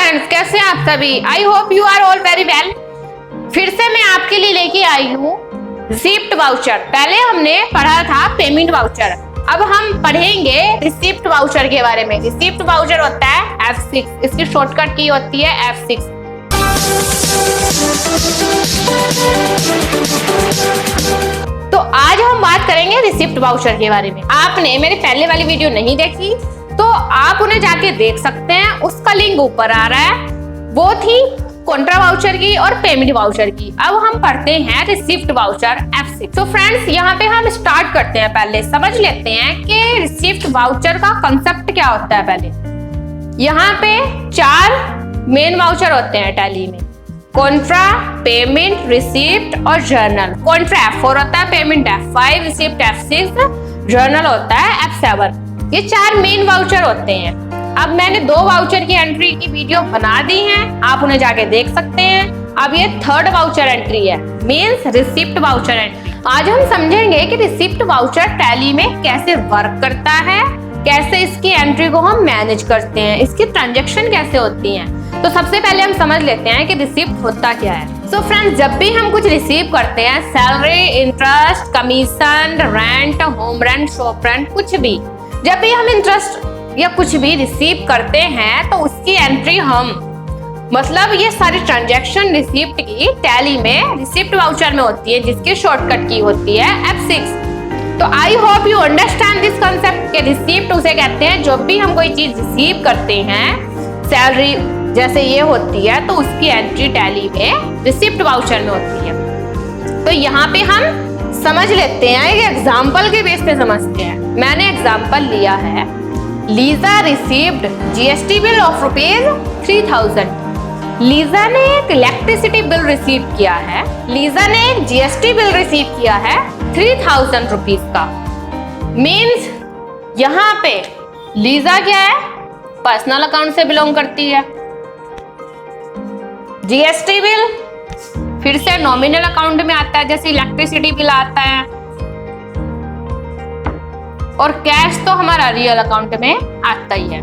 Friends, कैसे हैं आप सभी। I hope you are all very well. फिर से मैं आपके लिए लेके आई हूँ रिसिप्ट वाउचर। पहले हमने पढ़ा था पेमेंट वाउचर, अब हम पढ़ेंगे रिसिप्ट वाउचर के बारे में। रिसिप्ट वाउचर होता है F6, इसकी शॉर्टकट की होती है F6। तो आज हम बात करेंगे रिसिप्ट वाउचर के बारे में। आपने मेरी पहले वाली वीडियो नहीं देखी तो आप उन्हें जाके देख सकते हैं, उसका लिंक ऊपर आ रहा है। वो थी कॉन्ट्रा वाउचर की और पेमेंट वाउचर की। अब हम पढ़ते हैं रिसिप्ट वाउचर F6। तो फ्रेंड्स, यहाँ पे हम स्टार्ट करते हैं। पहले समझ लेते हैं कि रिसिप्ट वाउचर का कंसेप्ट क्या होता है। पहले यहाँ पे 4 मेन वाउचर होते हैं टैली में: कॉन्ट्रा, पेमेंट, रिसिप्ट और जर्नल। कॉन्ट्रा F4 होता है, payment F5, receipt F6, journal होता है F7। ये 4 मेन वाउचर होते हैं। अब मैंने 2 वाउचर की एंट्री की वीडियो बना दी है, आप उन्हें जाके देख सकते हैं। अब ये 3rd वाउचर एंट्री है, मींस रिसिप्ट वाउचर एंट्री। आज हम समझेंगे कि रिसिप्ट वाउचर टैली में कैसे वर्क करता है, कैसे इसकी एंट्री को हम मैनेज करते हैं, इसकी ट्रांजैक्शन कैसे होती हैं। तो सबसे पहले हम समझ लेते हैं कि रिसिप्ट होता क्या है। सो फ्रेंड्स, जब भी हम कुछ रिसीव करते हैं, salary, interest, commission, rent, home rent, shop rent, कुछ भी, जब भी हम इंटरेस्ट या कुछ भी रिसीव करते हैं तो उसकी एंट्री हम, मतलब ये सारी ट्रांजैक्शन रिसिप्ट की टैली में रिसिप्ट वाउचर में होती है, जिसकी शॉर्टकट की होती है F6। तो आई hope you understand this concept के रिसिप्ट उसे कहते हैं जब भी हम कोई चीज रिसीव करते हैं, सैलरी जैसे ये होती है, तो उसकी एंट्री टैली में रिसिप्ट वाउचर में होती है। तो यहाँ पे हम समझ लेते हैं, एक एग्जाम्पल के बेस पे समझते हैं। मैंने एग्जाम्पल लिया है, Lisa received GST bill of ₹3000। Lisa ने एक इलेक्ट्रिसिटी बिल रिसीव किया है, लीजा ने एक GST बिल रिसीव किया है 3000 रुपीज का। मीन्स यहाँ पे लीजा क्या है, पर्सनल अकाउंट से बिलोंग करती है। GST बिल फिर से नॉमिनल अकाउंट में आता है, जैसे इलेक्ट्रिसिटी बिल आता है। और कैश तो हमारा रियल अकाउंट में आता ही है।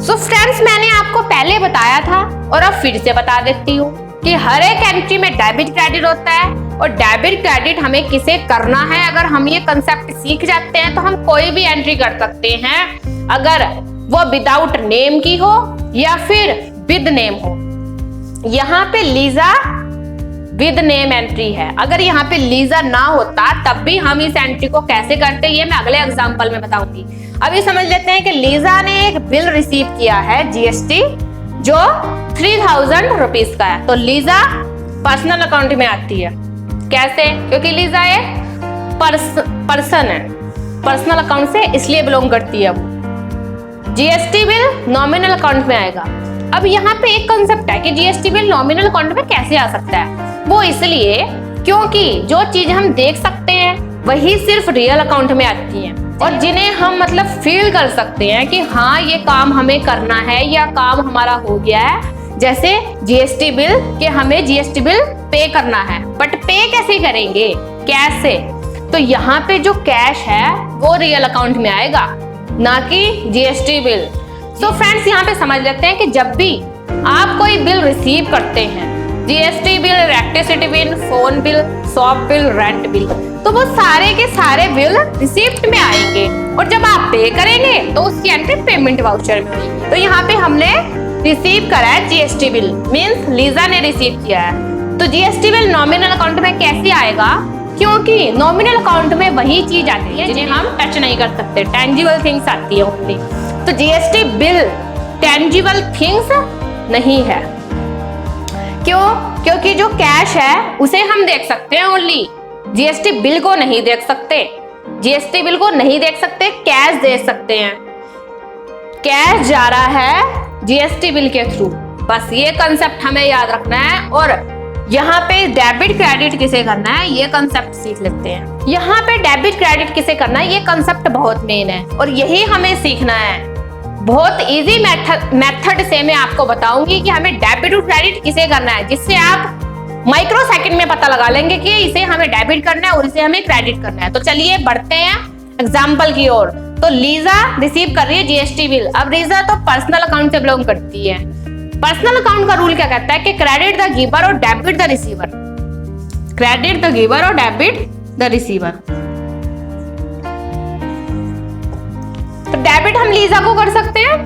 सो फ्रेंड्स, मैंने आपको पहले बताया था और अब फिर से बता देती हूँ कि हर एक एंट्री में डेबिट क्रेडिट होता है, और डेबिट क्रेडिट हमें किसे करना है, अगर हम ये कंसेप्ट सीख जाते हैं तो हम कोई भी एंट्री कर सकते हैं, अगर वो विदाउट नेम की हो या फिर विद नेम हो। यहाँ पे लीजा विद नेम एंट्री है, अगर यहाँ पे लीजा ना होता तब भी हम इस एंट्री को कैसे करते, ये मैं अगले एग्जांपल में बताऊंगी। अभी समझ लेते हैं कि लीजा ने एक बिल रिसीव किया है GST जो 3000 रुपीज का है। तो लीजा पर्सनल अकाउंट में आती है। कैसे? क्योंकि लीजा एक पर्सन है, पर्सनल अकाउंट से इसलिए बिलोंग करती है वो। GST बिल नॉमिनल अकाउंट में आएगा। अब यहाँ पे एक कंसेप्ट है कि GST बिल नॉमिनल अकाउंट में कैसे आ सकता है। वो इसलिए क्योंकि जो चीज हम देख सकते हैं वही सिर्फ रियल अकाउंट में आती है, और जिन्हें हम मतलब फील कर सकते हैं कि हाँ ये काम हमें करना है या काम हमारा हो गया है, जैसे GST बिल कि हमें GST बिल पे करना है। बट पे कैसे करेंगे, कैसे? तो यहाँ पे जो कैश है वो रियल अकाउंट में आएगा, ना कि GST बिल। तो फ्रेंड्स, यहाँ पे समझ लेते हैं कि जब भी आप कोई बिल रिसीव करते हैं, GST bill, electricity bill, phone bill, shop bill, rent bill, तो वो सारे के सारे बिल रिसिप्ट में आएंगे, और जब आप पे करेंगे तो उसकी एंट्री पेमेंट वाउचर में होगी। तो यहाँ पे हमने रिसीव करा है GST बिल, मींस लीजा ने रिसीव किया है। तो GST बिल नॉमिनल अकाउंट में कैसे आएगा, क्योंकि नॉमिनल अकाउंट में वही चीज आती है जिन्हें हम टच नहीं कर सकते, टेंजिबल थिंग्स आती है ओनली। तो GST बिल टेंजिबल थिंग्स नहीं है। क्यों? क्योंकि जो कैश है उसे हम देख सकते हैं ओनली, GST बिल को नहीं देख सकते। GST बिल को नहीं देख सकते, कैश देख सकते हैं। कैश जा रहा है GST बिल के थ्रू, बस ये कंसेप्ट हमें याद रखना है। और यहाँ पे डेबिट क्रेडिट किसे करना है, ये कंसेप्ट सीख लेते हैं। यहाँ पे डेबिट क्रेडिट किसे करना है, ये कंसेप्ट बहुत मेन है और यही हमें सीखना है। बहुत इजी मेथड से मैं आपको बताऊंगी कि हमें डेबिट और क्रेडिट किसे करना है, जिससे आप माइक्रो सेकंड में पता लगा लेंगे कि इसे हमें डेबिट करना है और इसे हमें क्रेडिट करना है। तो चलिए बढ़ते हैं एग्जाम्पल की ओर। तो लीजा रिसीव कर रही है जीएसटी बिल। अब लीजा तो पर्सनल अकाउंट से बिलोंग करती है। पर्सनल अकाउंट का रूल क्या कहता है कि क्रेडिट द गिवर और debit the receiver. Credit the giver और डेबिट द रिसीवर। तो डेबिट हम लीजा को कर सकते हैं,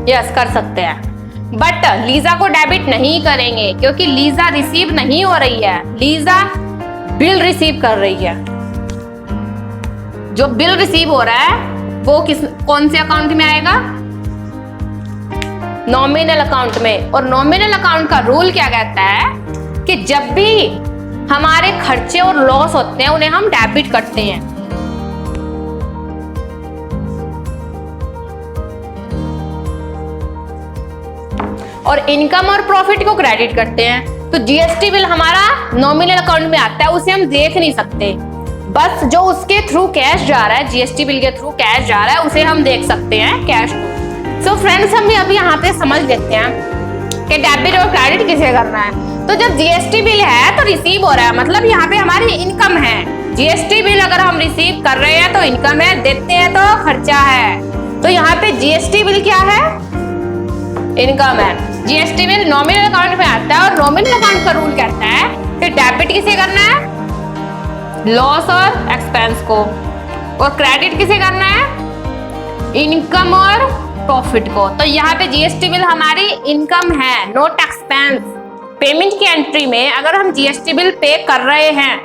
यस कर सकते हैं, बट लीजा को डेबिट नहीं करेंगे क्योंकि लीजा रिसीव नहीं हो रही है, लीजा बिल रिसीव कर रही है। जो बिल रिसीव हो रहा है वो कौन से अकाउंट में आएगा? नॉमिनल अकाउंट में। और नॉमिनल अकाउंट का रूल क्या कहता है कि जब भी हमारे खर्चे और लॉस होते हैं उन्हें हम डेबिट करते हैं। और इनकम और प्रॉफिट को क्रेडिट करते हैं। तो जीएसटी बिल हमारा नॉमिनल अकाउंट में आता है, उसे हम देख नहीं सकते, बस जो उसके थ्रू कैश जा रहा है, जीएसटी बिल के थ्रू कैश जा रहा है उसे हम देख सकते हैं, कैश को। सो फ्रेंड्स, हम भी अभी यहाँ पे समझ लेते हैं कि डेबिट और क्रेडिट किसे करना है। तो जब जीएसटी बिल है तो रिसीव हो रहा है, मतलब यहाँ पे हमारी इनकम है। जीएसटी बिल अगर हम रिसीव कर रहे हैं तो इनकम है, देते हैं तो खर्चा है। तो यहाँ पे जीएसटी बिल क्या है? इनकम है। जीएसटी बिल नॉमिनल अकाउंट में आता है और नॉमिनल अकाउंट का रूल कहता है कि डेबिट किसे करना है? लॉस और एक्सपेंस को। और क्रेडिट किसे करना है? इनकम और प्रॉफिट को। तो यहाँ पे जीएसटी बिल हमारी इनकम है, नॉट एक्सपेंस। पेमेंट की एंट्री में अगर हम जीएसटी बिल पे कर रहे हैं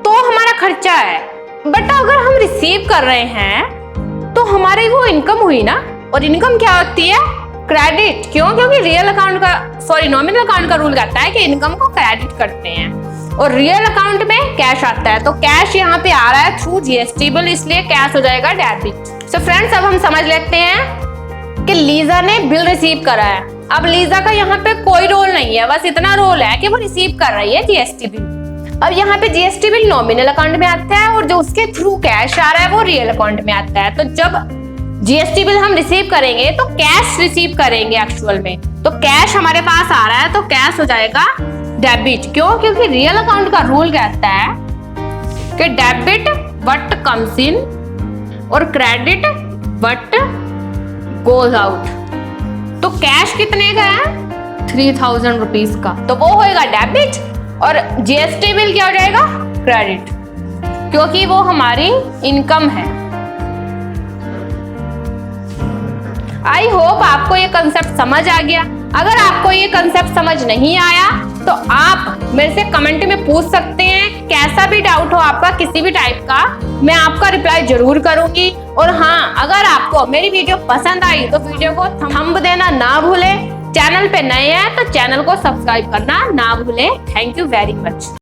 तो हमारा खर्चा है, बट अगर हम रिसीव कर रहे हैं तो हमारी वो इनकम हुई ना। और इनकम क्या होती है? क्रेडिट। क्यों? क्योंकि रियल अकाउंट का नॉमिनल अकाउंट का रूल कहता है कि इनकम को क्रेडिट करते हैं और रियल अकाउंट में कैश आता है। तो कैश यहाँ पे आ रहा है थ्रू जीएसटी बिल, इसलिए कैश हो जाएगा डेबिट। सो फ्रेंड्स, अब हम समझ लेते हैं कि लीजा ने बिल रिसीव करा है। अब लीजा का यहाँ पे कोई रोल नहीं है, बस इतना रोल है कि वो रिसीव कर रही है जीएसटी बिल। अब यहाँ पे जीएसटी बिल नॉमिनल अकाउंट में आता है और जो उसके थ्रू कैश आ रहा है वो रियल अकाउंट में आता है। तो जब जीएसटी बिल हम रिसीव करेंगे तो कैश रिसीव करेंगे एक्चुअल में। तो कैश हमारे पास आ रहा है तो कैश हो जाएगा डेबिट। क्यों? क्योंकि रियल अकाउंट का रूल कहता है कि डेबिट व्हाट कम्स इन और क्रेडिट व्हाट गोज आउट। तो कैश कितने का है? 3000 रुपीज का, तो वो होएगा डेबिट और जीएसटी बिल क्या हो जाएगा? क्रेडिट, क्योंकि वो हमारी इनकम है। आई होप आपको ये कंसेप्ट समझ आ गया। अगर आपको ये कंसेप्ट समझ नहीं आया तो आप मेरे से कमेंट में पूछ सकते हैं। कैसा भी डाउट हो आपका, किसी भी टाइप का, मैं आपका रिप्लाई जरूर करूंगी। और हाँ, अगर आपको मेरी वीडियो पसंद आई तो वीडियो को थंब देना ना भूलें। चैनल पे नए हैं तो चैनल को सब्सक्राइब करना ना भूलें। Thank you very much.